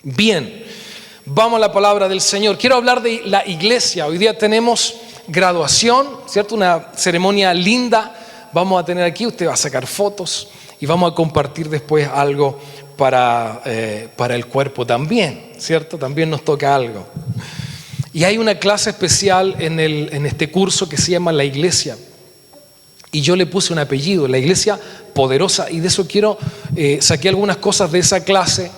Bien, vamos a la palabra del Señor. Quiero hablar de la iglesia. Hoy día tenemos graduación, ¿cierto? Una ceremonia linda. Vamos a tener aquí, usted va a sacar fotos y vamos a compartir después algo para el cuerpo también, ¿cierto? También nos toca algo. Y hay una clase especial en este curso que se llama La Iglesia. Y yo le puse un apellido, La Iglesia Poderosa. Y de eso saqué algunas cosas de esa clase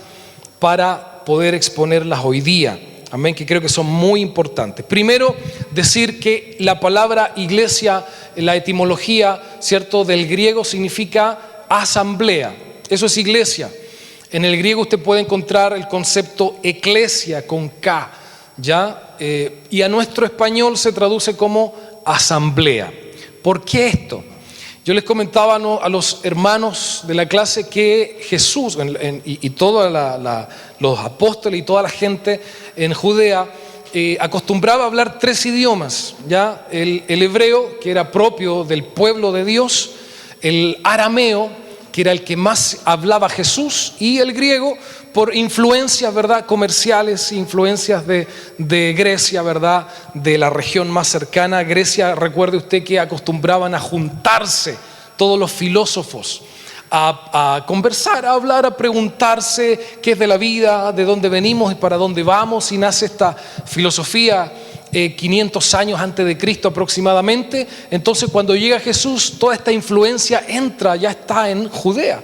para poder exponerlas hoy día. Amén, que creo que son muy importantes. Primero, decir que la palabra iglesia, la etimología, ¿cierto?, del griego significa asamblea. Eso es iglesia. En el griego usted puede encontrar el concepto eclesia con K, ¿ya? Y a nuestro español se traduce como asamblea. ¿Por qué esto? Yo les comentaba a los hermanos de la clase que Jesús y todos los apóstoles y toda la gente en Judea acostumbraba a hablar 3 idiomas, ¿ya? El hebreo, que era propio del pueblo de Dios, el arameo, que era el que más hablaba Jesús, y el griego por influencias, ¿verdad?, comerciales, influencias de Grecia, ¿verdad?, de la región más cercana. Grecia, recuerde usted que acostumbraban a juntarse todos los filósofos a conversar, a hablar, a preguntarse qué es de la vida, de dónde venimos y para dónde vamos, y nace esta filosofía 500 años antes de Cristo aproximadamente. Entonces, cuando llega Jesús, toda esta influencia ya está en Judea.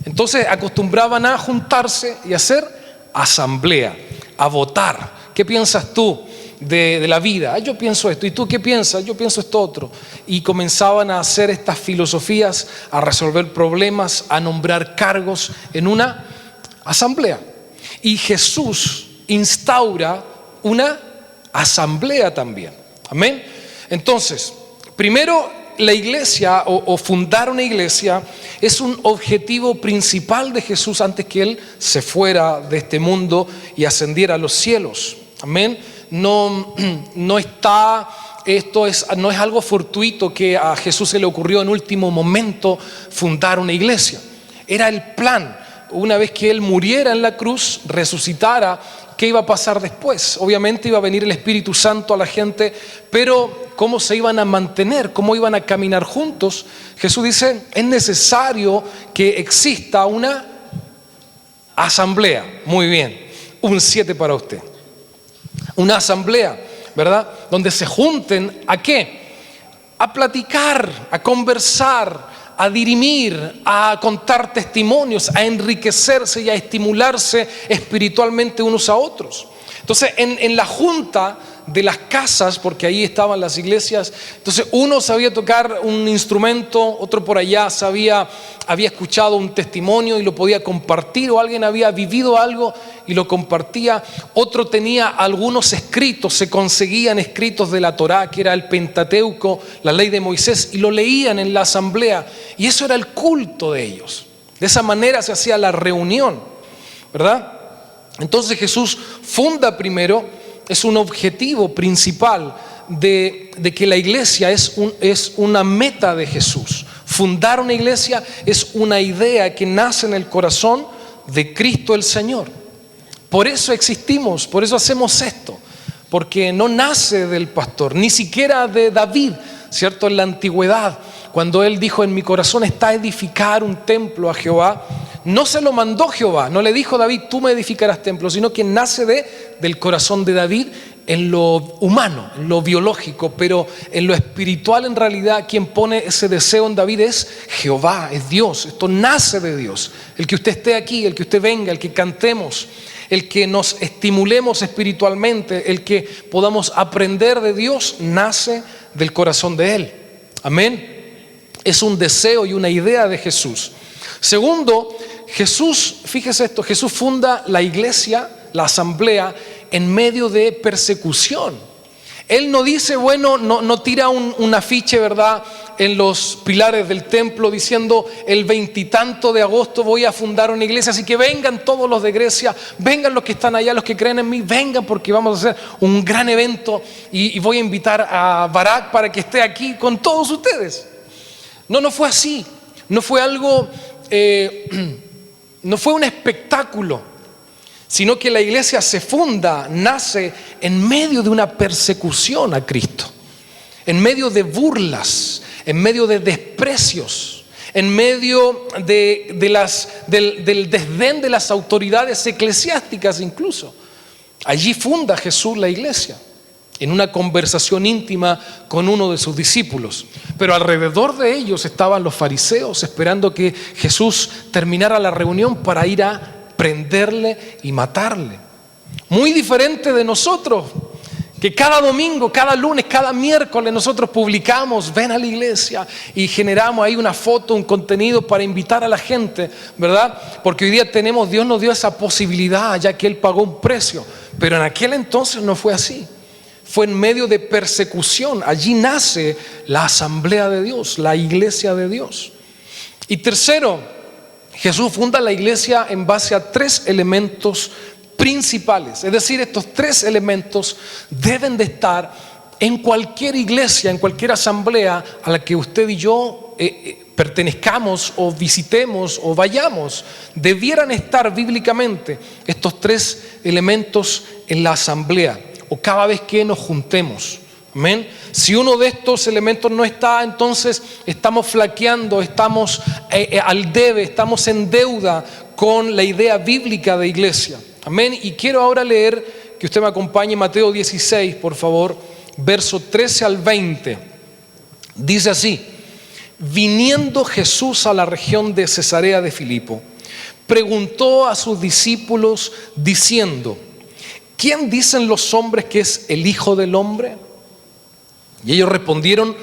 Entonces acostumbraban a juntarse y a hacer asamblea, a votar. ¿Qué piensas tú de la vida? Yo pienso esto. ¿Y tú qué piensas? Yo pienso esto otro. Y comenzaban a hacer estas filosofías, a resolver problemas, a nombrar cargos en una asamblea. Y Jesús instaura una asamblea también. Amén. Entonces, primero, la iglesia o fundar una iglesia es un objetivo principal de Jesús antes que Él se fuera de este mundo y ascendiera a los cielos. Amén. No es algo fortuito que a Jesús se le ocurrió en último momento fundar una iglesia. Era el plan. Una vez que Él muriera en la cruz, resucitara, ¿qué iba a pasar después? Obviamente iba a venir el Espíritu Santo a la gente, pero ¿cómo se iban a mantener? ¿Cómo iban a caminar juntos? Jesús dice, es necesario que exista una asamblea. Muy bien, un 7 para usted. Una asamblea, ¿verdad? Donde se junten, ¿a qué? A platicar, a conversar, a dirimir, a contar testimonios, a enriquecerse y a estimularse espiritualmente unos a otros. Entonces, en la junta de las casas, porque ahí estaban las iglesias, entonces uno sabía tocar un instrumento, otro por allá había escuchado un testimonio y lo podía compartir, o alguien había vivido algo y lo compartía, otro tenía algunos escritos, se conseguían escritos de la Torá, que era el Pentateuco, la ley de Moisés, y lo leían en la asamblea, y eso era el culto de ellos. De esa manera se hacía la reunión, ¿verdad? Entonces Jesús funda primero, es un objetivo principal de que la iglesia es una meta de Jesús. Fundar una iglesia es una idea que nace en el corazón de Cristo el Señor. Por eso existimos, por eso hacemos esto, porque no nace del pastor, ni siquiera de David, ¿cierto? En la antigüedad, cuando él dijo, en mi corazón está edificar un templo a Jehová, no se lo mandó Jehová, no le dijo David, tú me edificarás templo, sino que nace del corazón de David en lo humano, en lo biológico, pero en lo espiritual en realidad quien pone ese deseo en David es Jehová, es Dios. Esto nace de Dios. El que usted esté aquí, el que usted venga, el que cantemos, el que nos estimulemos espiritualmente, el que podamos aprender de Dios, nace del corazón de Él. Amén. Es un deseo y una idea de Jesús. Segundo, Jesús, fíjese esto, Jesús funda la iglesia, la asamblea, en medio de persecución. Él no dice, bueno, no tira un afiche, ¿verdad?, en los pilares del templo diciendo, el 20 y tanto de agosto voy a fundar una iglesia, así que vengan todos los de Grecia, vengan los que están allá, los que creen en mí, vengan porque vamos a hacer un gran evento y voy a invitar a Barak para que esté aquí con todos ustedes. No fue así, no fue algo, no fue un espectáculo, sino que la iglesia se funda, nace en medio de una persecución a Cristo, en medio de burlas, en medio de desprecios, en medio del desdén de las autoridades eclesiásticas incluso. Allí funda Jesús la iglesia, en una conversación íntima con uno de sus discípulos. Pero alrededor de ellos estaban los fariseos esperando que Jesús terminara la reunión para ir a prenderle y matarle. Muy diferente de nosotros, que cada domingo, cada lunes, cada miércoles nosotros publicamos, ven a la iglesia, y generamos ahí una foto, un contenido para invitar a la gente, ¿verdad? Porque hoy día Dios nos dio esa posibilidad, ya que Él pagó un precio. Pero en aquel entonces no fue así. Fue en medio de persecución. Allí nace la asamblea de Dios, la iglesia de Dios. Y tercero, Jesús funda la iglesia en base a 3 elementos principales. Es decir, estos 3 elementos deben de estar en cualquier iglesia, en cualquier asamblea a la que usted y yo pertenezcamos o visitemos o vayamos. Debieran estar bíblicamente estos 3 elementos en la asamblea o cada vez que nos juntemos. Amén. Si uno de estos elementos no está, entonces estamos flaqueando, estamos al debe, estamos en deuda con la idea bíblica de iglesia. Amén. Y quiero ahora leer, que usted me acompañe, Mateo 16, por favor, verso 13 al 20. Dice así: viniendo Jesús a la región de Cesarea de Filipo, preguntó a sus discípulos diciendo: ¿quién dicen los hombres que es el Hijo del Hombre? Y ellos respondieron: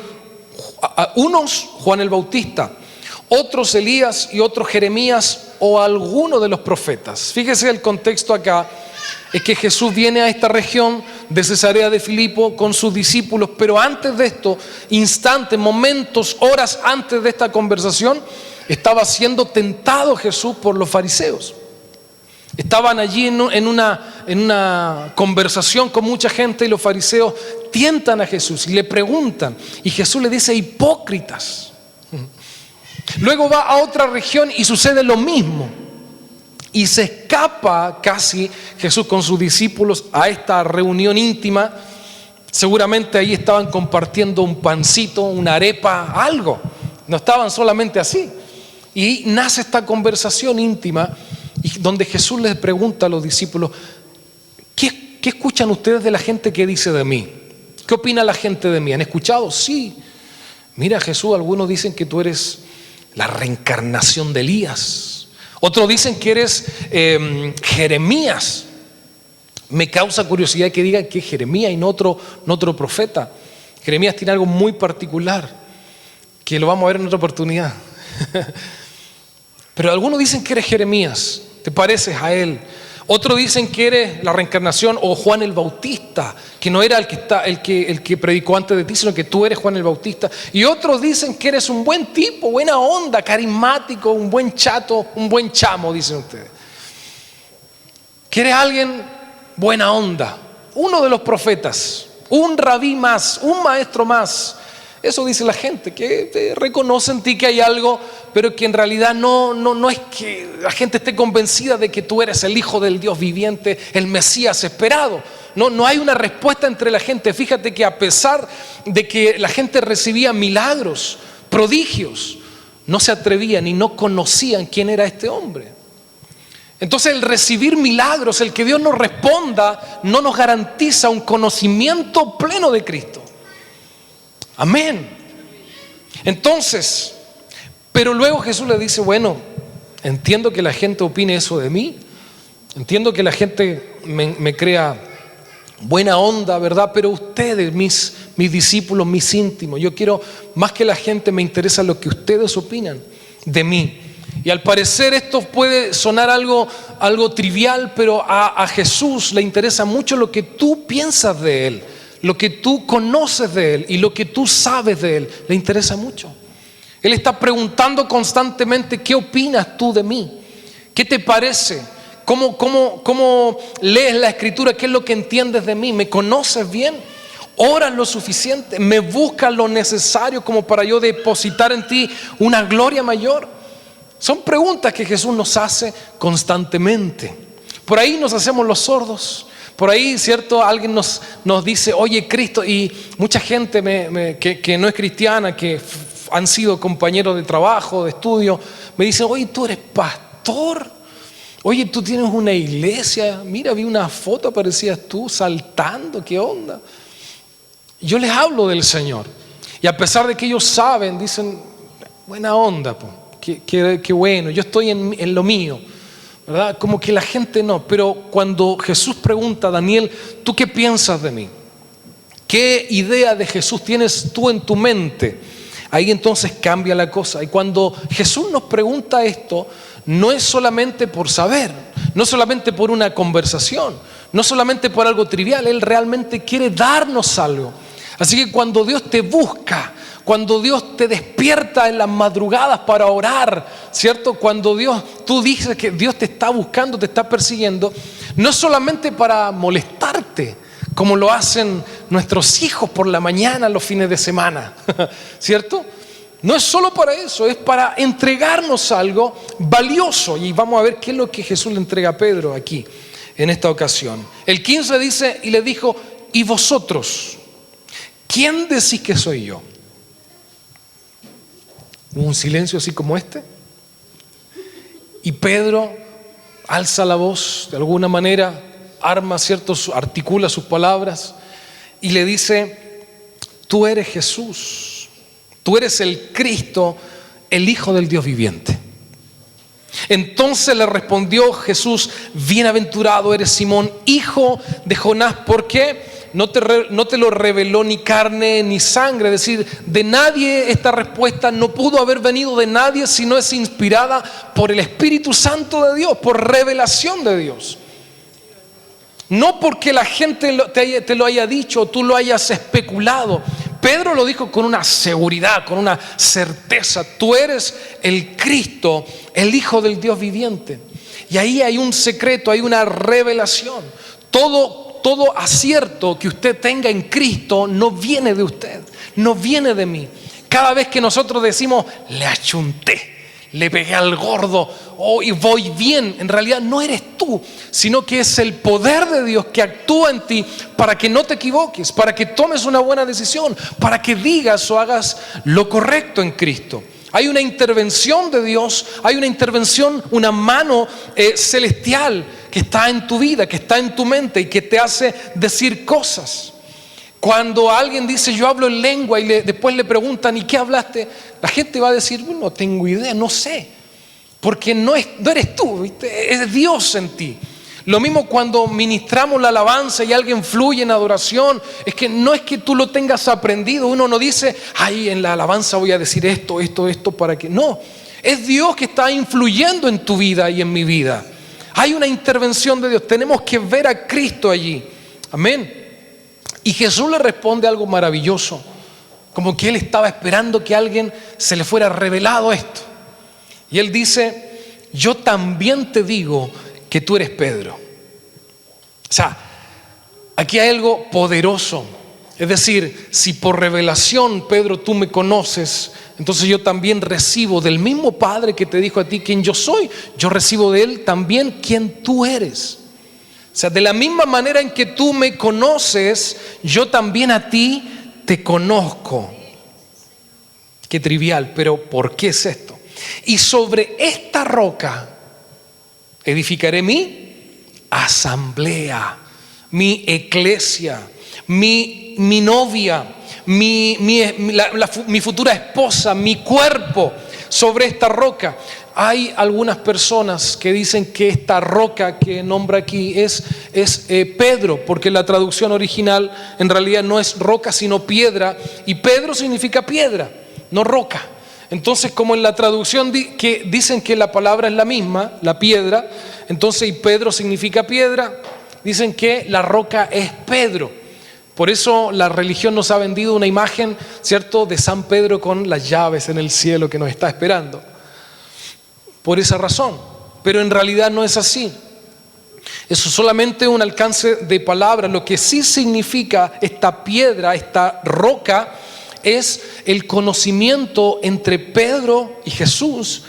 unos Juan el Bautista, otros Elías y otros Jeremías o alguno de los profetas. Fíjese, el contexto acá es que Jesús viene a esta región de Cesarea de Filipo con sus discípulos, pero antes de esto, instantes, momentos, horas antes de esta conversación, estaba siendo tentado Jesús por los fariseos. Estaban allí en una conversación con mucha gente, y los fariseos tientan a Jesús y le preguntan, y Jesús le dice: hipócritas. Luego va a otra región y sucede lo mismo, y se escapa casi Jesús con sus discípulos a esta reunión íntima. Seguramente ahí estaban compartiendo un pancito, una arepa, algo. No estaban solamente así. Y nace esta conversación íntima, y donde Jesús les pregunta a los discípulos: ¿qué escuchan ustedes de la gente que dice de mí? ¿Qué opina la gente de mí? ¿Han escuchado? Sí. Mira, Jesús, algunos dicen que tú eres la reencarnación de Elías. Otros dicen que eres Jeremías. Me causa curiosidad que digan que es Jeremías y no otro profeta. Jeremías tiene algo muy particular, que lo vamos a ver en otra oportunidad. Pero algunos dicen que eres Jeremías, te pareces a él. Otros dicen que eres la reencarnación o Juan el Bautista, que no era el que predicó antes de ti, sino que tú eres Juan el Bautista. Y otros dicen que eres un buen tipo, buena onda, carismático, un buen chato, un buen chamo, dicen ustedes. Que eres alguien buena onda, uno de los profetas, un rabí más, un maestro más. Eso dice la gente, que te reconoce en ti que hay algo, pero que en realidad no es que la gente esté convencida de que tú eres el Hijo del Dios viviente, el Mesías esperado. No hay una respuesta entre la gente. Fíjate que a pesar de que la gente recibía milagros, prodigios, no se atrevían y no conocían quién era este hombre. Entonces, el recibir milagros, el que Dios nos responda, no nos garantiza un conocimiento pleno de Cristo. Amén. Entonces, pero luego Jesús le dice: bueno, entiendo que la gente opine eso de mí, entiendo que la gente me crea buena onda, ¿verdad? Pero ustedes, mis discípulos, mis íntimos, yo quiero, más que la gente, me interesa lo que ustedes opinan de mí. Y al parecer esto puede sonar algo trivial, pero a Jesús le interesa mucho lo que tú piensas de Él, lo que tú conoces de Él y lo que tú sabes de Él. Le interesa mucho. Él está preguntando constantemente: ¿qué opinas tú de mí? ¿Qué te parece? ¿Cómo lees la Escritura? ¿Qué es lo que entiendes de mí? ¿Me conoces bien? ¿Oras lo suficiente? ¿Me buscas lo necesario como para yo depositar en ti una gloria mayor? Son preguntas que Jesús nos hace constantemente. por ahí nos hacemos los sordos. Por ahí, ¿cierto? Alguien nos dice, oye, Cristo, y mucha gente que no es cristiana, que han sido compañeros de trabajo, de estudio, me dicen, oye, tú eres pastor, oye, tú tienes una iglesia, mira, vi una foto, aparecías tú saltando, ¿qué onda? Yo les hablo del Señor, y a pesar de que ellos saben, dicen, buena onda, qué bueno, yo estoy en lo mío, ¿verdad? Como que la gente no. Pero cuando Jesús pregunta a Daniel, ¿tú qué piensas de mí? ¿Qué idea de Jesús tienes tú en tu mente? Ahí entonces cambia la cosa. Y cuando Jesús nos pregunta esto, no es solamente por saber, no solamente por una conversación, no solamente por algo trivial. Él realmente quiere darnos algo. Así que cuando Dios te busca, cuando Dios te despierta en las madrugadas para orar, ¿cierto? Cuando tú dices que Dios te está buscando, te está persiguiendo, no es solamente para molestarte, como lo hacen nuestros hijos por la mañana, los fines de semana, ¿cierto? No es solo para eso, es para entregarnos algo valioso. Y vamos a ver qué es lo que Jesús le entrega a Pedro aquí, en esta ocasión. El 15 dice, y le dijo, ¿y vosotros? ¿Quién decís que soy yo? Hubo un silencio así como este. Y Pedro alza la voz, de alguna manera, arma, ¿cierto? Articula sus palabras y le dice, tú eres Jesús, tú eres el Cristo, el Hijo del Dios viviente. Entonces le respondió Jesús, bienaventurado eres Simón, hijo de Jonás, ¿por qué? No te lo reveló ni carne ni sangre, es decir, de nadie esta respuesta no pudo haber venido de nadie, sino es inspirada por el Espíritu Santo de Dios, por revelación de Dios. No porque la gente te lo haya dicho o tú lo hayas especulado. Pedro lo dijo con una seguridad, con una certeza. Tú eres el Cristo, el Hijo del Dios viviente. Y ahí hay un secreto, hay una revelación. Todo acierto que usted tenga en Cristo no viene de usted, no viene de mí. Cada vez que nosotros decimos, le achunté, le pegué al gordo, y voy bien, en realidad no eres tú, sino que es el poder de Dios que actúa en ti para que no te equivoques, para que tomes una buena decisión, para que digas o hagas lo correcto en Cristo. Hay una intervención de Dios, hay una intervención, una mano celestial que está en tu vida, que está en tu mente y que te hace decir cosas. Cuando alguien dice yo hablo en lengua y después le preguntan ¿y qué hablaste? La gente va a decir no tengo idea, no sé, porque no eres tú, ¿viste? Es Dios en ti. Lo mismo cuando ministramos la alabanza y alguien fluye en adoración, es que no es que tú lo tengas aprendido, uno no dice, ay, en la alabanza voy a decir esto, para que, no, es Dios que está influyendo en tu vida y en mi vida. Hay una intervención de Dios, tenemos que ver a Cristo allí, amén. Y Jesús le responde algo maravilloso, como que Él estaba esperando que a alguien se le fuera revelado esto. Y Él dice, yo también te digo que tú eres Pedro. O sea, aquí hay algo poderoso. Es decir, si por revelación, Pedro, tú me conoces, entonces yo también recibo del mismo Padre que te dijo a ti quién yo soy, yo recibo de Él también quién tú eres. O sea, de la misma manera en que tú me conoces, yo también a ti te conozco. Qué trivial, pero ¿por qué es esto? Y sobre esta roca edificaré mi asamblea, mi eclesia, mi novia, mi futura esposa, mi cuerpo. Sobre esta roca. Hay algunas personas que dicen que esta roca que nombra aquí es Pedro, porque la traducción original en realidad no es roca sino piedra, y Pedro significa piedra, no roca. Entonces, como en la traducción que dicen que la palabra es la misma, la piedra, entonces y Pedro significa piedra, dicen que la roca es Pedro. Por eso la religión nos ha vendido una imagen, ¿cierto?, de San Pedro con las llaves en el cielo que nos está esperando. Por esa razón. Pero en realidad no es así. Eso es solamente un alcance de palabras. Lo que sí significa esta piedra, esta roca, es el conocimiento entre Pedro y Jesús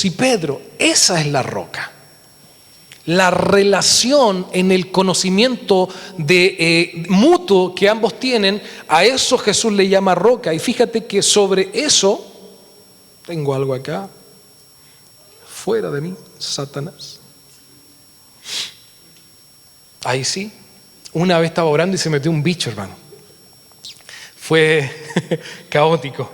y Pedro. Esa es la roca. La relación en el conocimiento mutuo que ambos tienen, a eso Jesús le llama roca. Y fíjate que sobre eso, tengo algo acá, fuera de mí, Satanás. Ahí sí, una vez estaba orando y se metió un bicho, hermano. Fue caótico.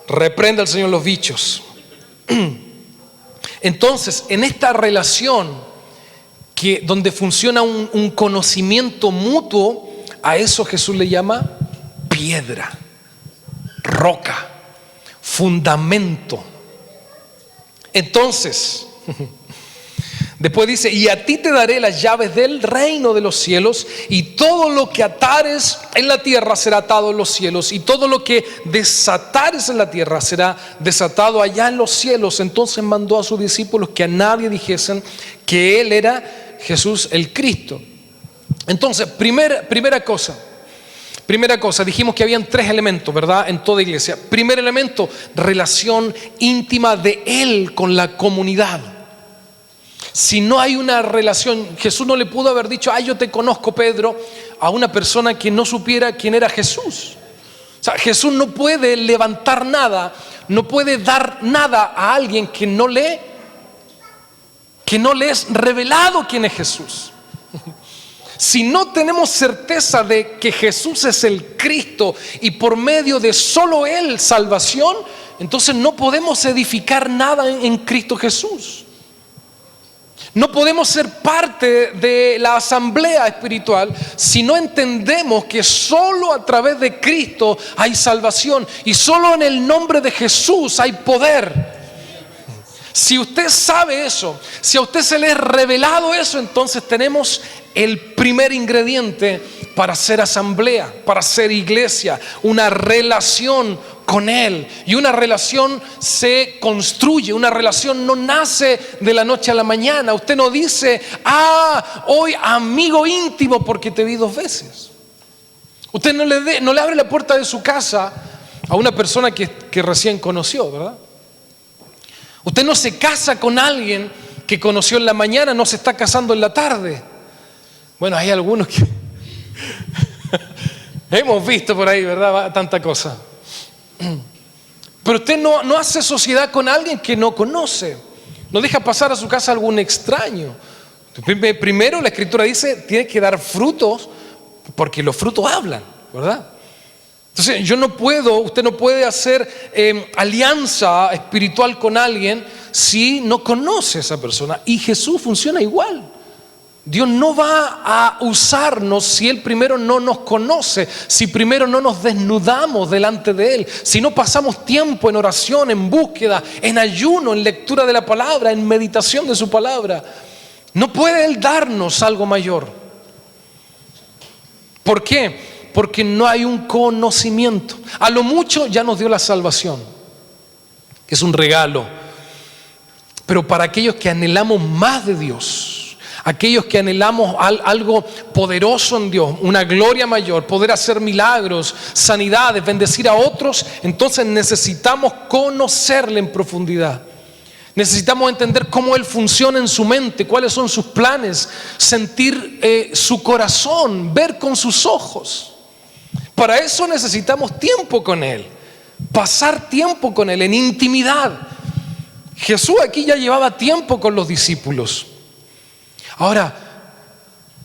Reprenda al Señor los bichos. Entonces, en esta relación donde funciona un conocimiento mutuo, a eso Jesús le llama piedra, roca, fundamento. Entonces, después dice: y a ti te daré las llaves del reino de los cielos, y todo lo que atares en la tierra será atado en los cielos, y todo lo que desatares en la tierra será desatado allá en los cielos. Entonces mandó a sus discípulos que a nadie dijesen que él era Jesús el Cristo. Entonces, primera cosa, dijimos que habían 3 elementos, ¿verdad? En toda iglesia. Primer elemento, relación íntima de él con la comunidad. Si no hay una relación, Jesús no le pudo haber dicho: yo te conozco, Pedro, a una persona que no supiera quién era Jesús. O sea, Jesús no puede levantar nada, no puede dar nada a alguien que no le es revelado quién es Jesús. Si no tenemos certeza de que Jesús es el Cristo y por medio de solo Él salvación, entonces no podemos edificar nada en Cristo Jesús. No podemos ser parte de la asamblea espiritual si no entendemos que solo a través de Cristo hay salvación y solo en el nombre de Jesús hay poder. Si usted sabe eso, si a usted se le es revelado eso, entonces tenemos el primer ingrediente para ser asamblea, para ser iglesia, una relación con Él. Y una relación se construye, una relación no nace de la noche a la mañana. Usted no dice: hoy amigo íntimo porque te vi 2 veces. Usted no le abre la puerta de su casa a una persona que recién conoció, ¿verdad? Usted no se casa con alguien que conoció en la mañana, no se está casando en la tarde. Bueno, hay algunos que hemos visto por ahí, ¿verdad? Tanta cosa. Pero usted no hace sociedad con alguien que no conoce. No deja pasar a su casa algún extraño. Primero la Escritura dice: tiene que dar frutos, porque los frutos hablan, ¿verdad? Entonces usted no puede hacer alianza espiritual con alguien si no conoce a esa persona. Y Jesús funciona igual. Dios no va a usarnos si Él primero no nos conoce, si primero no nos desnudamos delante de Él, si no pasamos tiempo en oración, en búsqueda, en ayuno, en lectura de la palabra, en meditación de su palabra. No puede Él darnos algo mayor. ¿Por qué? Porque no hay un conocimiento. A lo mucho ya nos dio la salvación, que es un regalo. Pero para aquellos que anhelamos más de Dios, aquellos que anhelamos algo poderoso en Dios, una gloria mayor, poder hacer milagros, sanidades, bendecir a otros, entonces necesitamos conocerle en profundidad. Necesitamos entender cómo Él funciona en su mente, cuáles son sus planes, sentir su corazón, ver con sus ojos. Para eso necesitamos tiempo con Él, pasar tiempo con Él en intimidad. Jesús aquí ya llevaba tiempo con los discípulos. Ahora,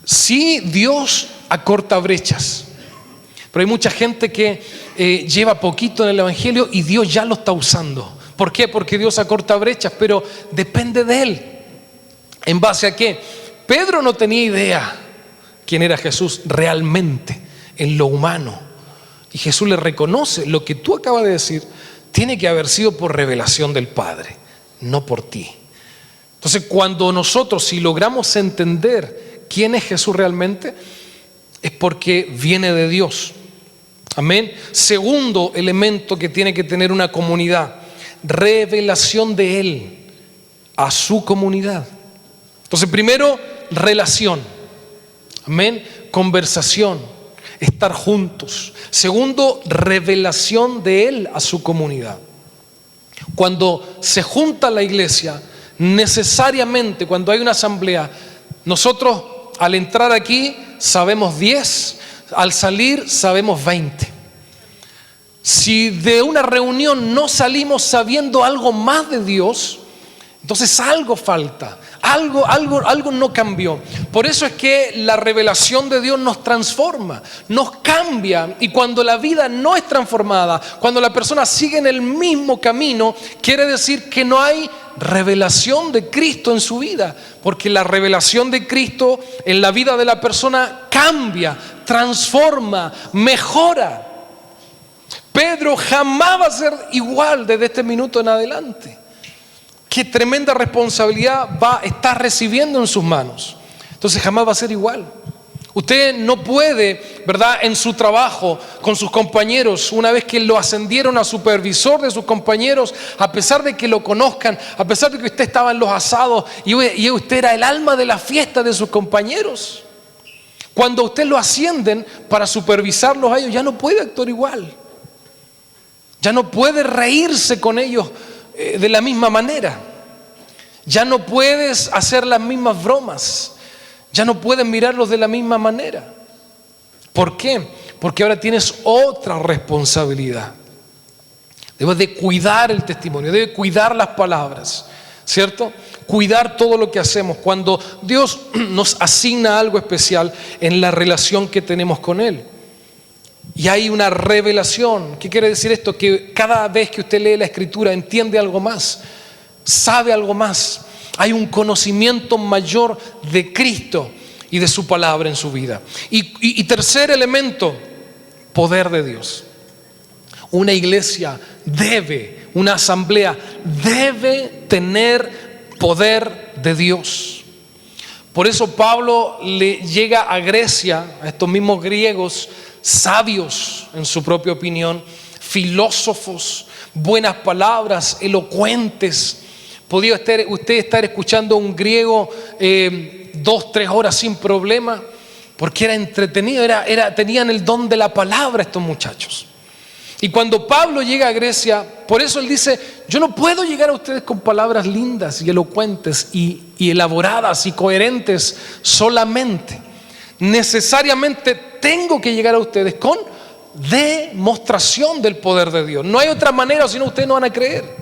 sí, Dios acorta brechas, pero hay mucha gente que lleva poquito en el Evangelio y Dios ya lo está usando. ¿Por qué? Porque Dios acorta brechas, pero depende de Él. ¿En base a qué? Pedro no tenía idea quién era Jesús realmente en lo humano. Y Jesús le reconoce: lo que tú acabas de decir tiene que haber sido por revelación del Padre, no por ti. Entonces, cuando nosotros, si logramos entender quién es Jesús realmente, es porque viene de Dios. Amén. Segundo elemento que tiene que tener una comunidad: revelación de Él a su comunidad. Entonces, primero, relación. Amén. Conversación, estar juntos. Segundo, revelación de Él a su comunidad. Cuando se junta la iglesia, necesariamente cuando hay una asamblea, nosotros al entrar aquí sabemos 10, al salir sabemos 20. Si de una reunión no salimos sabiendo algo más de Dios, entonces algo falta, algo no cambió. Por eso es que la revelación de Dios nos transforma, nos cambia. Y cuando la vida no es transformada, cuando la persona sigue en el mismo camino, quiere decir que no hay revelación de Cristo en su vida. Porque la revelación de Cristo en la vida de la persona cambia, transforma, mejora. Pedro jamás va a ser igual desde este minuto en adelante. Qué tremenda responsabilidad está recibiendo en sus manos. Entonces jamás va a ser igual. Usted no puede, ¿verdad?, en su trabajo, con sus compañeros, una vez que lo ascendieron a supervisor de sus compañeros, a pesar de que lo conozcan, a pesar de que usted estaba en los asados y usted era el alma de la fiesta de sus compañeros, cuando a usted lo ascienden para supervisarlos a ellos, ya no puede actuar igual. Ya no puede reírse con ellos de la misma manera. Ya no puedes hacer las mismas bromas. Ya no puedes mirarlos de la misma manera. ¿Por qué? Porque ahora tienes otra responsabilidad. Debes de cuidar el testimonio, debes cuidar las palabras, ¿cierto? Cuidar todo lo que hacemos cuando Dios nos asigna algo especial en la relación que tenemos con Él. Y hay una revelación. ¿Qué quiere decir esto? Que cada vez que usted lee la Escritura entiende algo más, sabe algo más. Hay un conocimiento mayor de Cristo y de su palabra en su vida. Y tercer elemento, poder de Dios. Una iglesia una asamblea debe tener poder de Dios. Por eso Pablo le llega a Grecia, a estos mismos griegos, sabios en su propia opinión, filósofos, buenas palabras, elocuentes. Podía usted estar escuchando a un griego 2-3 horas sin problema, porque era entretenido, tenían el don de la palabra estos muchachos. Y cuando Pablo llega a Grecia, por eso él dice: yo no puedo llegar a ustedes con palabras lindas y elocuentes y elaboradas y coherentes solamente. Necesariamente tengo que llegar a ustedes con demostración del poder de Dios. No hay otra manera, si no ustedes no van a creer.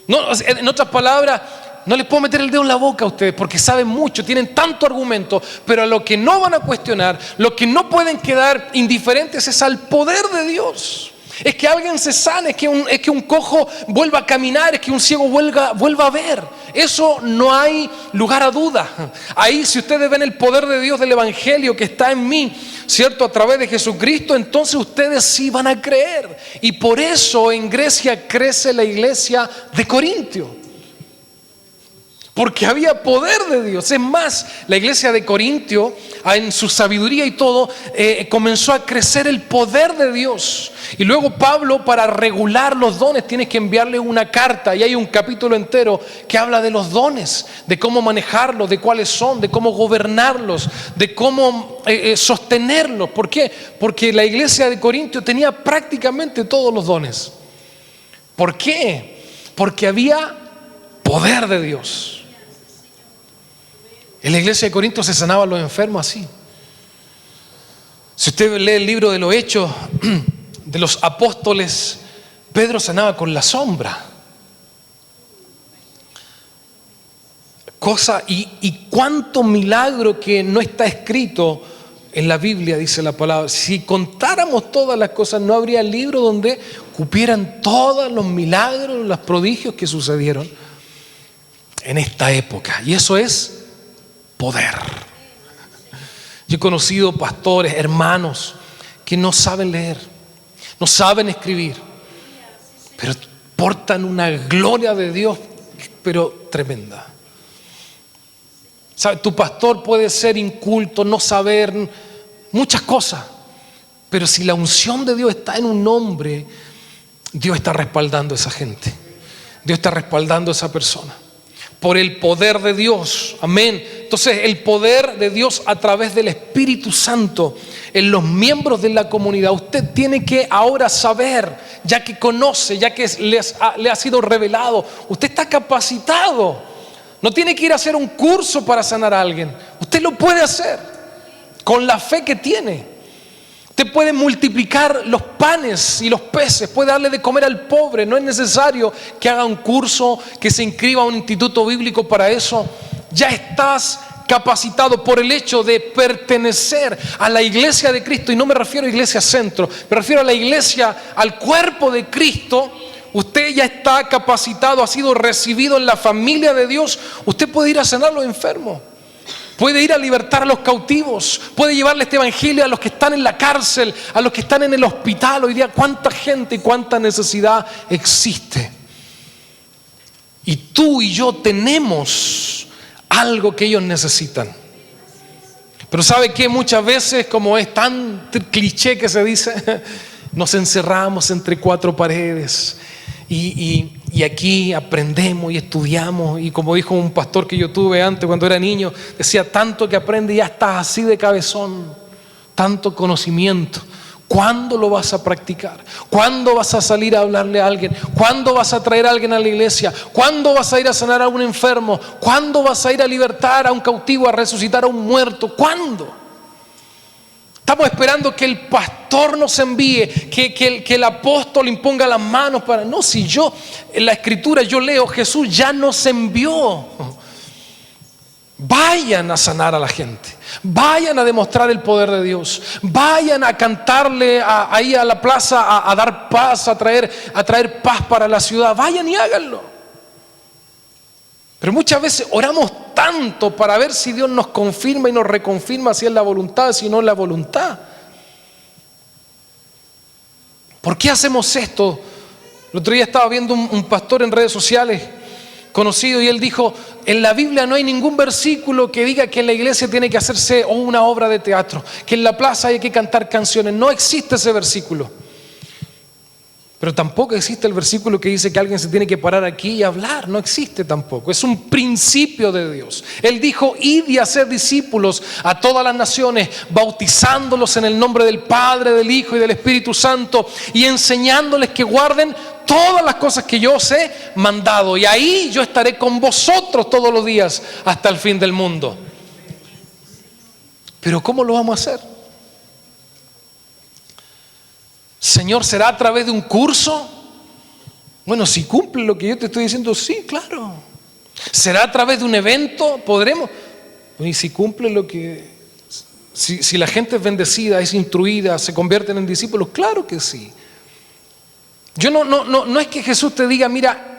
No, en otras palabras, no les puedo meter el dedo en la boca a ustedes porque saben mucho, tienen tanto argumento, pero a lo que no van a cuestionar, lo que no pueden quedar indiferentes es al poder de Dios. Es que alguien se sane, es que un cojo vuelva a caminar, es que un ciego vuelva a ver. Eso no hay lugar a duda. Ahí, si ustedes ven el poder de Dios del Evangelio que está en mí, ¿cierto?, a través de Jesucristo, entonces ustedes sí van a creer. Y por eso en Grecia crece la iglesia de Corintio. Porque había poder de Dios. Es más, la iglesia de Corintio, en su sabiduría y todo, comenzó a crecer el poder de Dios. Y luego Pablo, para regular los dones, tiene que enviarle una carta. Y hay un capítulo entero que habla de los dones, de cómo manejarlos, de cuáles son, de cómo gobernarlos, de cómo sostenerlos. ¿Por qué? Porque la iglesia de Corintio tenía prácticamente todos los dones. ¿Por qué? Porque había poder de Dios. En la iglesia de Corinto se sanaban los enfermos así. Si usted lee el libro de los Hechos de los Apóstoles, Pedro sanaba con la sombra. Y cuánto milagro que no está escrito en la Biblia, dice la palabra. Si contáramos todas las cosas, no habría libro donde cupieran todos los milagros, los prodigios que sucedieron en esta época. Y eso es poder. Yo he conocido pastores, hermanos, que no saben leer, no saben escribir, pero portan una gloria de Dios, pero tremenda. ¿Sabe? Tu pastor puede ser inculto, no saber muchas cosas, pero si la unción de Dios está en un hombre, Dios está respaldando a esa gente, Dios está respaldando a esa persona por el poder de Dios. Amén. Entonces Entonces el poder de Dios a través del Espíritu Santo en los miembros de la comunidad. Usted tiene que ahora saber, ya que conoce, ya que le ha sido revelado, usted está capacitado. No tiene que ir a hacer un curso para sanar a alguien. Usted lo puede hacer con la fe que tiene. Usted puede multiplicar los panes y los peces, puede darle de comer al pobre. No es necesario que haga un curso, que se inscriba a un instituto bíblico para eso. Ya estás capacitado por el hecho de pertenecer a la iglesia de Cristo. Y no me refiero a iglesia centro, me refiero a la iglesia, al cuerpo de Cristo. Usted ya está capacitado, ha sido recibido en la familia de Dios. Usted puede ir a sanar a los enfermos, puede ir a libertar a los cautivos, puede llevarle este evangelio a los que están en la cárcel, a los que están en el hospital. Hoy día cuánta gente y cuánta necesidad existe. Y tú y yo tenemos algo que ellos necesitan. Pero ¿sabe qué? Muchas veces, como es tan cliché que se dice, nos encerramos entre cuatro paredes y aquí aprendemos y estudiamos. Y como dijo un pastor que yo tuve antes cuando era niño, decía: tanto que aprende y ya estás así de cabezón, tanto conocimiento. ¿Cuándo lo vas a practicar? ¿Cuándo vas a salir a hablarle a alguien? ¿Cuándo vas a traer a alguien a la iglesia? ¿Cuándo vas a ir a sanar a un enfermo? ¿Cuándo vas a ir a libertar a un cautivo, a resucitar a un muerto? ¿Cuándo? Estamos esperando que el pastor nos envíe, que el apóstol imponga las manos para... No, si yo en la escritura yo leo, Jesús ya nos envió. Vayan a sanar a la gente, vayan a demostrar el poder de Dios, vayan a cantarle ahí a la plaza, a dar paz, a traer paz para la ciudad. Vayan y háganlo. Pero muchas veces oramos tanto para ver si Dios nos confirma y nos reconfirma si es la voluntad, si no es la voluntad. ¿Por qué hacemos esto? El otro día estaba viendo un pastor en redes sociales conocido y él dijo: en la Biblia no hay ningún versículo que diga que en la iglesia tiene que hacerse una obra de teatro, que en la plaza hay que cantar canciones. No existe ese versículo. Pero tampoco existe el versículo que dice que alguien se tiene que parar aquí y hablar. No existe tampoco. Es un principio de Dios. Él dijo: id y haced discípulos a todas las naciones, bautizándolos en el nombre del Padre, del Hijo y del Espíritu Santo, y enseñándoles que guarden todas las cosas que yo os he mandado. Y ahí yo estaré con vosotros todos los días hasta el fin del mundo. Pero ¿cómo lo vamos a hacer? Señor, ¿será a través de un curso? Bueno, si cumple lo que yo te estoy diciendo, sí, claro. ¿Será a través de un evento? ¿Podremos? Y si cumple lo que... Si la gente es bendecida, es instruida, se convierten en discípulos, claro que sí. Yo no es que Jesús te diga: mira,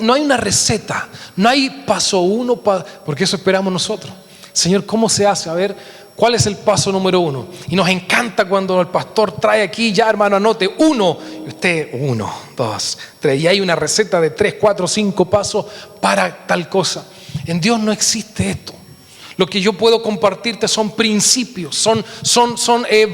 no hay una receta, no hay paso uno, porque eso esperamos nosotros. Señor, ¿cómo se hace? A ver, ¿cuál es el paso número 1? Y nos encanta cuando el pastor trae aquí: ya hermano, anote 1. Y usted 1, 2, 3. Y hay una receta de 3, 4, 5 pasos para tal cosa. En Dios no existe esto. Lo que yo puedo compartirte son principios, son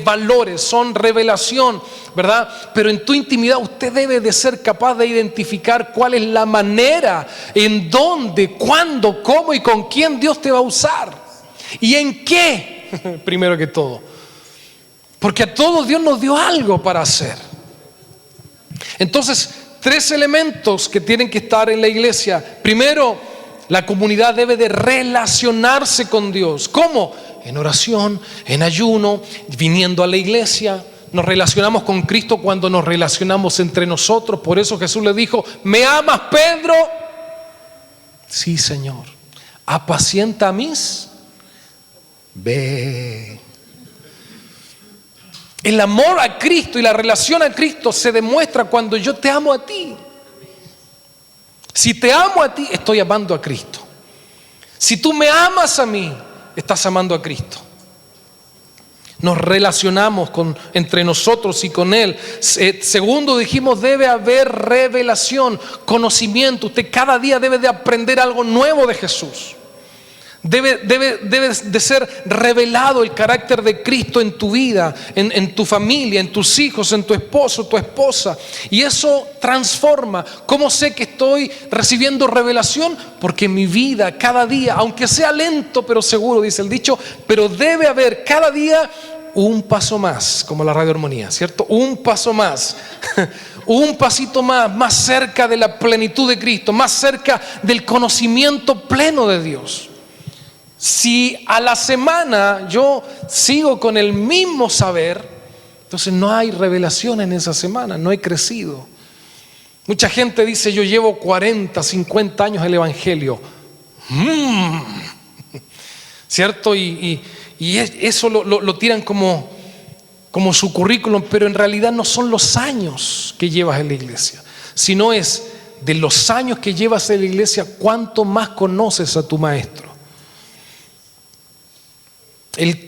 valores, son revelación, ¿verdad? Pero en tu intimidad usted debe de ser capaz de identificar cuál es la manera, en dónde, cuándo, cómo y con quién Dios te va a usar. ¿Y en qué? Primero que todo. Porque a todos Dios nos dio algo para hacer. Entonces, 3 elementos que tienen que estar en la iglesia. Primero, la comunidad debe de relacionarse con Dios. ¿Cómo? En oración, en ayuno, viniendo a la iglesia. Nos relacionamos con Cristo cuando nos relacionamos entre nosotros. Por eso Jesús le dijo: ¿me amas, Pedro? Sí, Señor. ¿Apacienta a mis? Ve. El amor a Cristo y la relación a Cristo se demuestra cuando yo te amo a ti. Si te amo a ti, estoy amando a Cristo. Si tú me amas a mí, estás amando a Cristo. Nos relacionamos entre nosotros y con Él. Segundo, dijimos, debe haber revelación, conocimiento. Usted cada día debe de aprender algo nuevo de Jesús. Debe de ser revelado el carácter de Cristo en tu vida, en tu familia, en tus hijos, en tu esposo, tu esposa. Y eso transforma. ¿Cómo sé que estoy recibiendo revelación? Porque mi vida cada día, aunque sea lento pero seguro, dice el dicho, pero debe haber cada día un paso más, como la Radio Armonía, ¿cierto? Un paso más. Un pasito más cerca de la plenitud de Cristo, más cerca del conocimiento pleno de Dios. Si a la semana yo sigo con el mismo saber, entonces no hay revelación en esa semana, no he crecido. Mucha gente dice, yo llevo 40, 50 años el Evangelio. ¿Cierto? Y eso lo tiran como su currículum, pero en realidad no son los años que llevas en la iglesia, sino es de los años que llevas en la iglesia, cuánto más conoces a tu maestro.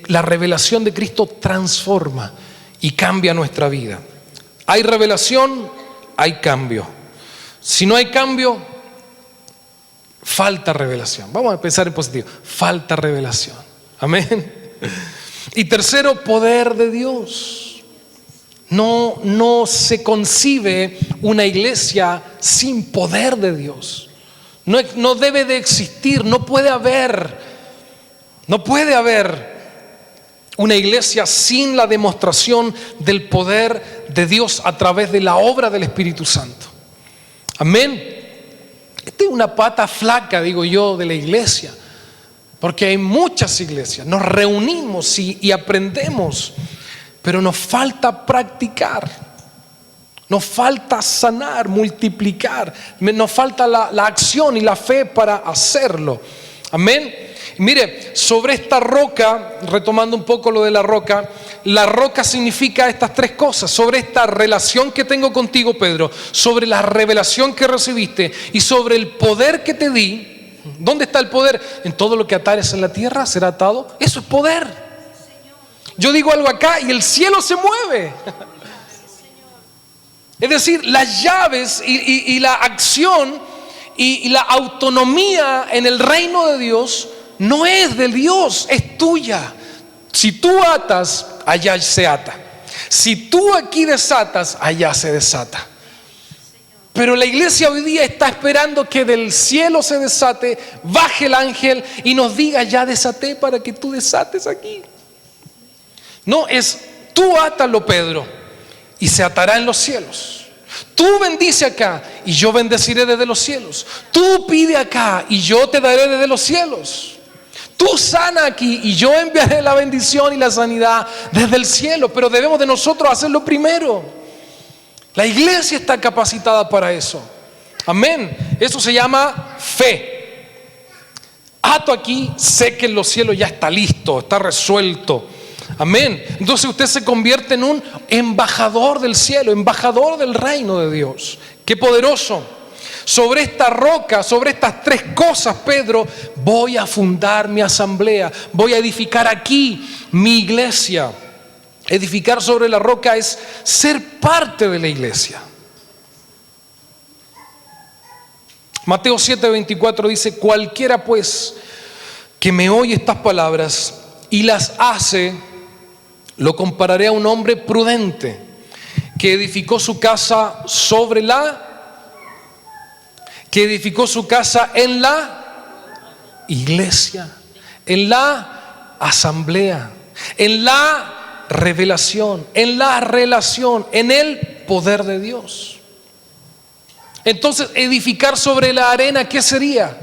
La revelación de Cristo transforma y cambia nuestra vida. Hay revelación, hay cambio. Si no hay cambio, falta revelación. Vamos a pensar en positivo. Falta revelación. Amén. Y tercero, poder de Dios. No se concibe una iglesia sin poder de Dios. No debe de existir, no puede haber una iglesia sin la demostración del poder de Dios a través de la obra del Espíritu Santo. Amén. Esta es una pata flaca, digo yo, de la iglesia, porque hay muchas iglesias, nos reunimos y aprendemos, pero nos falta practicar, nos falta sanar, multiplicar, nos falta la acción y la fe para hacerlo. Amén. Mire, sobre esta roca, retomando un poco lo de la roca significa estas tres cosas. Sobre esta relación que tengo contigo, Pedro, sobre la revelación que recibiste y sobre el poder que te di. ¿Dónde está el poder? En todo lo que atares en la tierra será atado. Eso es poder. Yo digo algo acá y el cielo se mueve. Es decir, las llaves y la acción y la autonomía en el reino de Dios no es de Dios, es tuya. Si tú atas, allá se ata. Si tú aquí desatas, allá se desata. Pero la iglesia hoy día está esperando que del cielo se desate, baje el ángel y nos diga, ya desaté para que tú desates aquí. No, es tú átalo, Pedro, y se atará en los cielos. Tú bendice acá y yo bendeciré desde los cielos. Tú pide acá y yo te daré desde los cielos. Tú sana aquí y yo enviaré la bendición y la sanidad desde el cielo. Pero debemos de nosotros hacerlo primero. La iglesia está capacitada para eso. Amén. Eso se llama fe. Ato aquí, sé que en los cielos ya está listo, está resuelto. Amén. Entonces usted se convierte en un embajador del cielo, embajador del reino de Dios. Qué poderoso. Sobre esta roca, sobre estas tres cosas, Pedro, voy a fundar mi asamblea, voy a edificar aquí mi iglesia. Edificar sobre la roca es ser parte de la iglesia. Mateo 7:24 dice, cualquiera pues que me oye estas palabras y las hace, lo compararé a un hombre prudente que edificó su casa en la iglesia, en la asamblea, en la revelación, en la relación, en el poder de Dios. Entonces, edificar sobre la arena, ¿qué sería?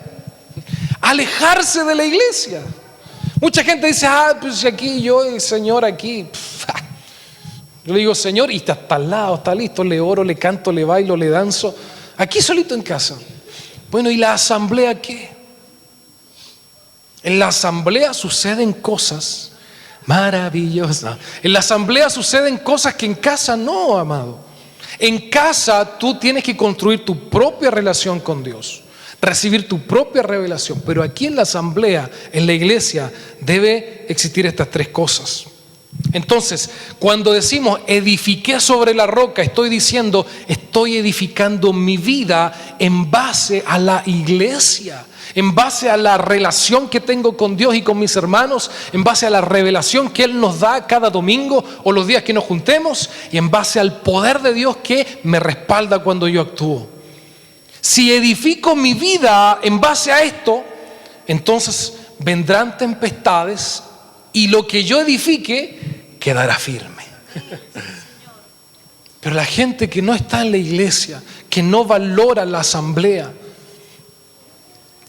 Alejarse de la iglesia. Mucha gente dice, pues aquí yo, el Señor aquí. Yo le digo, Señor, y está al lado, está listo, le oro, le canto, le bailo, le danzo. Aquí solito en casa. Bueno, ¿y la asamblea qué? En la asamblea suceden cosas maravillosas. En la asamblea suceden cosas que en casa no, amado. En casa tú tienes que construir tu propia relación con Dios, recibir tu propia revelación. Pero aquí en la asamblea, en la iglesia, debe existir estas tres cosas. Entonces, cuando decimos edifiqué sobre la roca, estoy diciendo, estoy edificando mi vida en base a la iglesia, en base a la relación que tengo con Dios y con mis hermanos, en base a la revelación que Él nos da cada domingo o los días que nos juntemos, y en base al poder de Dios que me respalda cuando yo actúo. Si edifico mi vida en base a esto, entonces vendrán tempestades y lo que yo edifique quedará firme. Pero la gente que no está en la iglesia, que no valora la asamblea,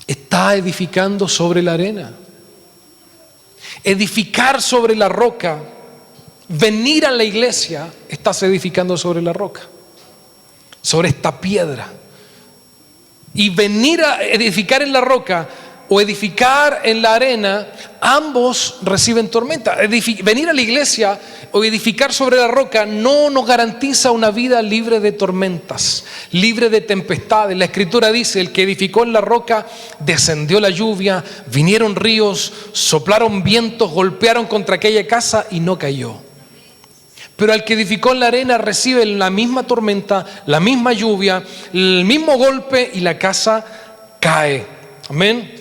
está edificando sobre la arena. Edificar sobre la roca, venir a la iglesia, estás edificando sobre la roca, sobre esta piedra. Y venir a edificar en la roca o edificar en la arena, ambos reciben tormenta. Venir a la iglesia o edificar sobre la roca no nos garantiza una vida libre de tormentas, libre de tempestades. La Escritura dice: el que edificó en la roca, descendió la lluvia, vinieron ríos, soplaron vientos, golpearon contra aquella casa y no cayó. Pero al que edificó en la arena recibe la misma tormenta, la misma lluvia, el mismo golpe y la casa cae. Amén.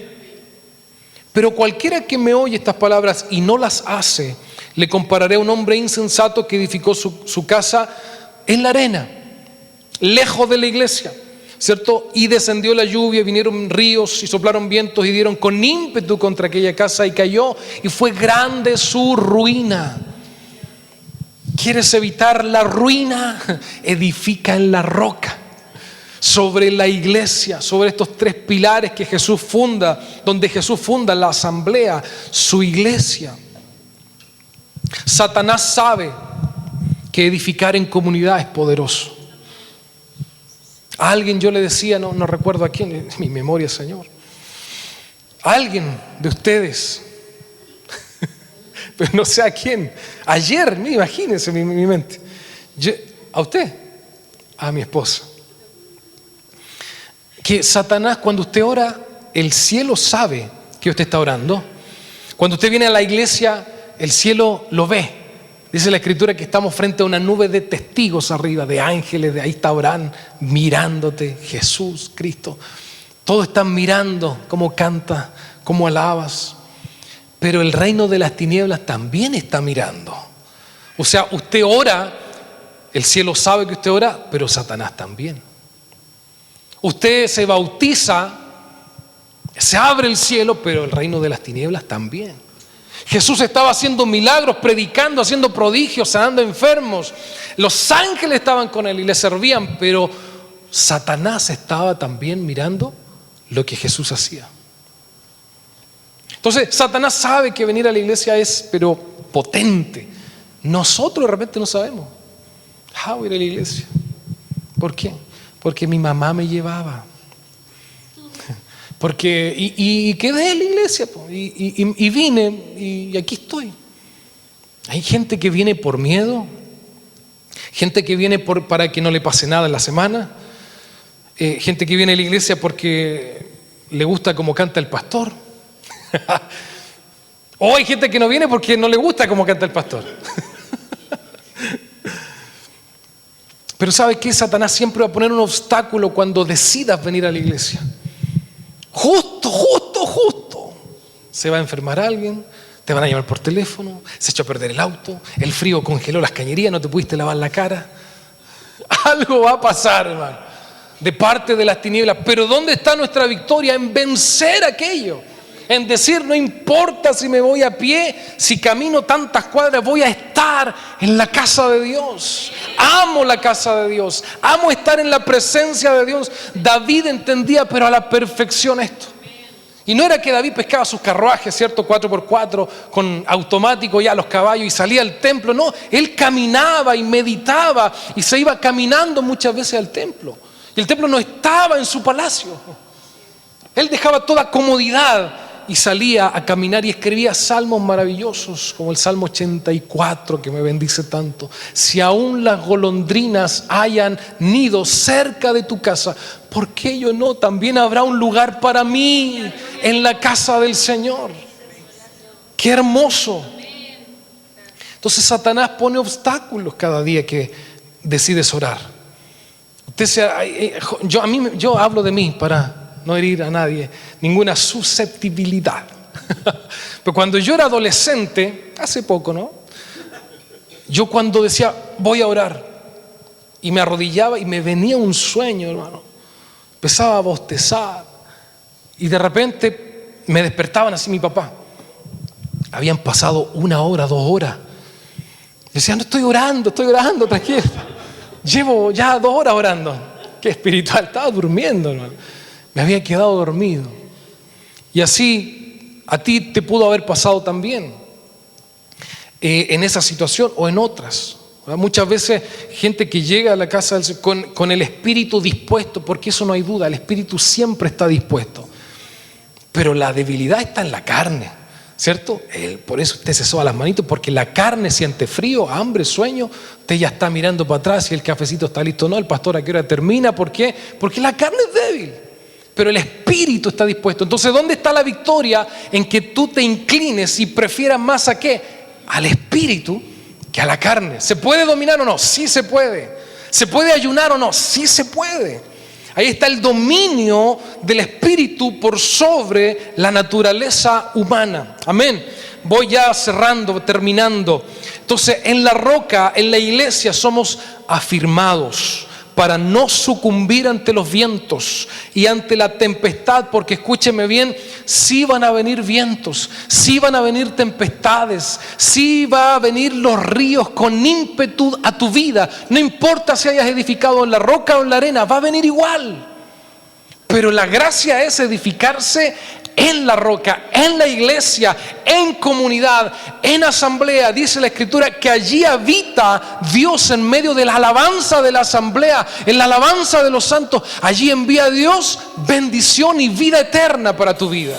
Pero cualquiera que me oye estas palabras y no las hace, le compararé a un hombre insensato que edificó su casa en la arena, lejos de la iglesia, ¿cierto? Y descendió la lluvia, vinieron ríos y soplaron vientos y dieron con ímpetu contra aquella casa y cayó, y fue grande su ruina. ¿Quieres evitar la ruina? Edifica en la roca, sobre la iglesia, sobre estos tres pilares que Jesús funda, donde Jesús funda la asamblea, su iglesia. Satanás sabe que edificar en comunidad es poderoso. A alguien yo le decía, no recuerdo a quién, mi memoria, Señor, a alguien de ustedes, pero no sé a quién, ayer, imagínense mi mente, a usted, a mi esposa, que Satanás, cuando usted ora, el cielo sabe que usted está orando. Cuando usted viene a la iglesia, el cielo lo ve. Dice la Escritura que estamos frente a una nube de testigos arriba, de ángeles, de ahí está Abraham mirándote, Jesús, Cristo. Todos están mirando cómo cantas, cómo alabas. Pero el reino de las tinieblas también está mirando. O sea, usted ora, el cielo sabe que usted ora, pero Satanás también. Usted se bautiza, se abre el cielo, pero el reino de las tinieblas también. Jesús estaba haciendo milagros, predicando, haciendo prodigios, sanando enfermos. Los ángeles estaban con él y le servían, pero Satanás estaba también mirando lo que Jesús hacía. Entonces, Satanás sabe que venir a la iglesia es, pero potente. Nosotros de repente no sabemos. Voy a ir a la iglesia. ¿Por qué? Porque mi mamá me llevaba. Porque, y quedé en la iglesia, y vine, y aquí estoy. Hay gente que viene por miedo, gente que viene para que no le pase nada en la semana, gente que viene a la iglesia porque le gusta cómo canta el pastor. O hay gente que no viene porque no le gusta cómo canta el pastor. Pero ¿sabe qué? Satanás siempre va a poner un obstáculo cuando decidas venir a la iglesia. Justo. Se va a enfermar alguien, te van a llamar por teléfono, se echó a perder el auto, el frío congeló las cañerías, no te pudiste lavar la cara. Algo va a pasar, hermano, de parte de las tinieblas. Pero ¿dónde está nuestra victoria? En vencer aquello. En decir, no importa si me voy a pie, si camino tantas cuadras, voy a estar en la casa de Dios. Amo la casa de Dios, amo estar en la presencia de Dios. David entendía, pero a la perfección esto. Y no era que David pescaba sus carruajes, ¿cierto? 4x4 con automático ya los caballos y salía al templo. No, él caminaba y meditaba y se iba caminando muchas veces al templo. Y el templo no estaba en su palacio. Él dejaba toda comodidad y salía a caminar y escribía salmos maravillosos como el Salmo 84 que me bendice tanto. Si aún las golondrinas hayan nido cerca de tu casa, ¿por qué yo no? También habrá un lugar para mí en la casa del Señor. ¡Qué hermoso! Entonces Satanás pone obstáculos cada día que decides orar. Yo hablo de mí para no herir a nadie, ninguna susceptibilidad. Pero cuando yo era adolescente, hace poco, ¿no? Yo cuando decía, voy a orar, y me arrodillaba y me venía un sueño, hermano. Empezaba a bostezar y de repente me despertaban así mi papá. Habían pasado 1 hora, 2 horas. Decía, no, estoy orando, tranquilo. Llevo ya 2 horas orando. Qué espiritual, estaba durmiendo, hermano. Me había quedado dormido. Y así a ti te pudo haber pasado también en esa situación o en otras. Muchas veces gente que llega a la casa del Señor con el espíritu dispuesto, porque eso no hay duda, el espíritu siempre está dispuesto. Pero la debilidad está en la carne, ¿cierto? Por eso usted se soba las manitos, porque la carne siente frío, hambre, sueño. Usted ya está mirando para atrás si el cafecito está listo o no, el pastor a qué hora termina. ¿Por qué? Porque la carne es débil, pero el espíritu está dispuesto. Entonces, ¿dónde está la victoria en que tú te inclines y prefieras más a qué? Al espíritu que a la carne. ¿Se puede dominar o no? Sí se puede. ¿Se puede ayunar o no? Sí se puede. Ahí está el dominio del espíritu por sobre la naturaleza humana. Amén. Voy ya cerrando, terminando. Entonces, en la roca, en la iglesia, somos afirmados para no sucumbir ante los vientos y ante la tempestad, porque escúcheme bien, sí van a venir vientos, sí van a venir tempestades, sí va a venir los ríos con ímpetu a tu vida. No importa si hayas edificado en la roca o en la arena, va a venir igual. Pero la gracia es edificarse en la roca, en la iglesia, en comunidad, en asamblea. Dice la Escritura que allí habita Dios en medio de la alabanza de la asamblea, en la alabanza de los santos. Allí envía Dios bendición y vida eterna para tu vida.